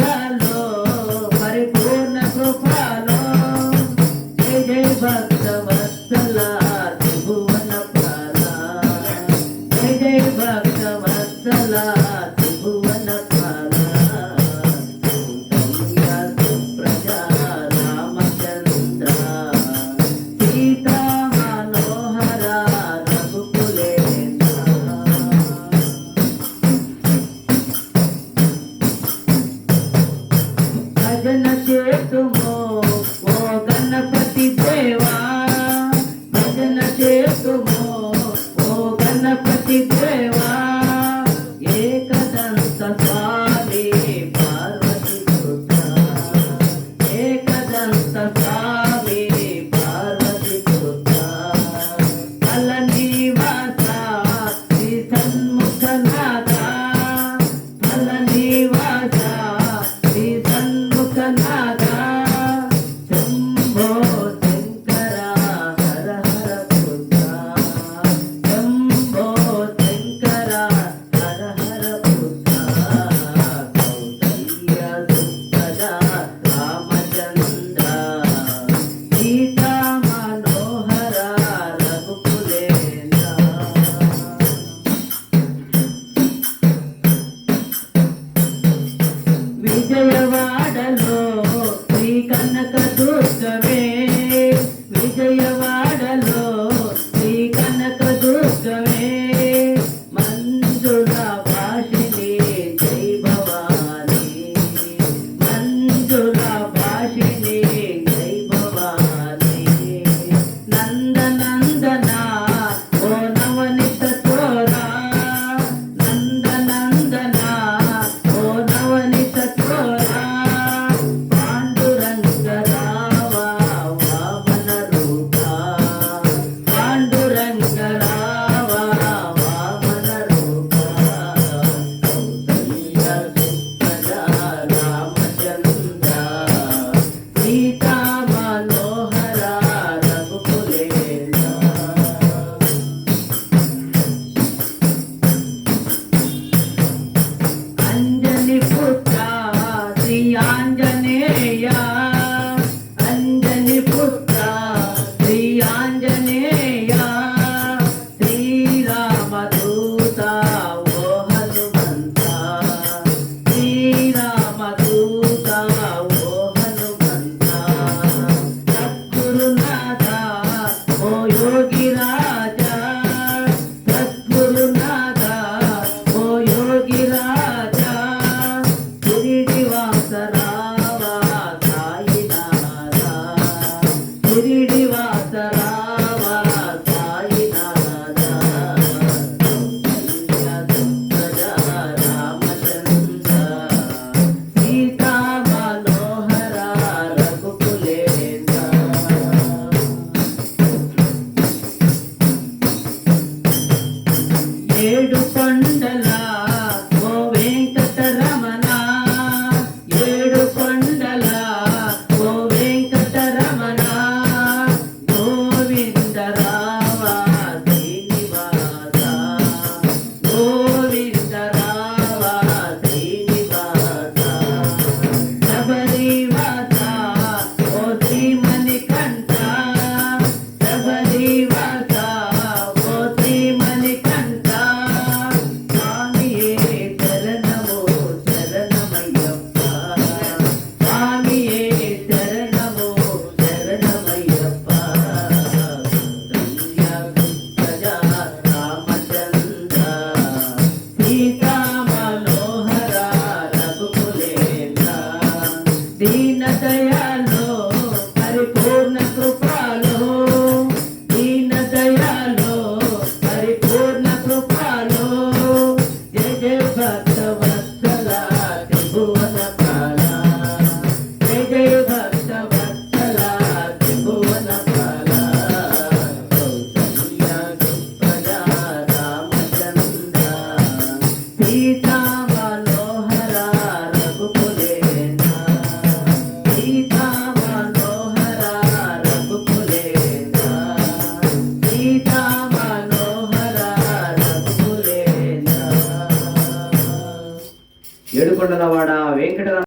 దయాలో పరిపూర్ణ కృపలో జయ జయ భక్త వత్సల త్రిభువన పాల జయ జయ భక్త వత్సల త్రిభువన పాల సుప్రజా రామచంద్ర సీతా మనోహర రఘుకులేంద్ర భజన చేతుమో ఓ గణపతి దేవా భజన చేతుమో ఓ గణపతి దేవా ఏకదంత స్వామి పార్వతి సుత ఏకదంత స్వామి పార్వతి సుత అల నివాస శ్రీ సన్ముఖనాథ అల నివాస శ్రీ సన్ముఖనాథ శంభో శంకర హర హర పుత్ర శంభో శంకర హర హర పుత్ర కౌసల్య సుప్రజా రామచంద్ర సీతా మనోహర రఘుకులేంద్ర విజయవాడలో శ్రీ కనక దుర్గమే విజయవాడలో శ్రీ కనక దుర్గమే మంజుల భాషిని జై భవాని మంజుల భాషిని జై భవాని నందనందన ఓ నవనిత చోరా నందనందన ఓ నవనిత చోరా పాండురంగ రావ వామన రూప పాండురంగ రావ వామన రూప కౌసల్య సుప్రజా రామచంద్ర సీతా మనోహర రఘుకులేంద్ర అంజని పుత్ర శ్రీ ఆంజనేయ అంజని పుత్ర శ్రీ ఆంజనేయ శ్రీరామదూత ఓ హనుమంత శ్రీరామదూత ఓ హనుమంత సద్గురునాథ ఓ యోగి రాజా సద్గురునాథ ఓ యోగి రాజా శ్రీనివాస రావ సాయినాథ శ్రీనివాస రావ సాయినాథ కౌసల్య సుప్రజా రామచంద్ర సీతా మనోహర రఘుకులేంద్ర ఏడు కొండల ఓ వెంకటరమణ ఏడు కొండల ఓ వెంకటరమణ గోవింద రావ శ్రీనివాస గోవింద రావ శ్రీనివాస శబరివాస ఓ శ్రీమణికంఠ శబరివాస ఓ శ్రీమణికంఠ స్వామియే శరణమో శరణమయ్యప్ప స్వామియే శరణమో శరణమయ్యప్ప కౌసల్య సుప్రజా రామచంద్ర సీతా మనోహర రఘుకులేంద్ర దీన దయాలో పరిపూర్ణ కృపలో దీన దయాలో పరిపూర్ణ కృపలో జయ జయ భక్త వత్సల త్రిభువన పాల జయ జయ భక్త వత్సల త్రిభువన పాల కౌసల్య సుప్రజా రామచంద్ర సీతా మనోహర రఘుకులేంద్ర సీతా మనోహర రఘుకులేంద్ర సీతా మనోహర రఘుకులేంద్ర ఏడుకొండలవాడ వెంకటరమణ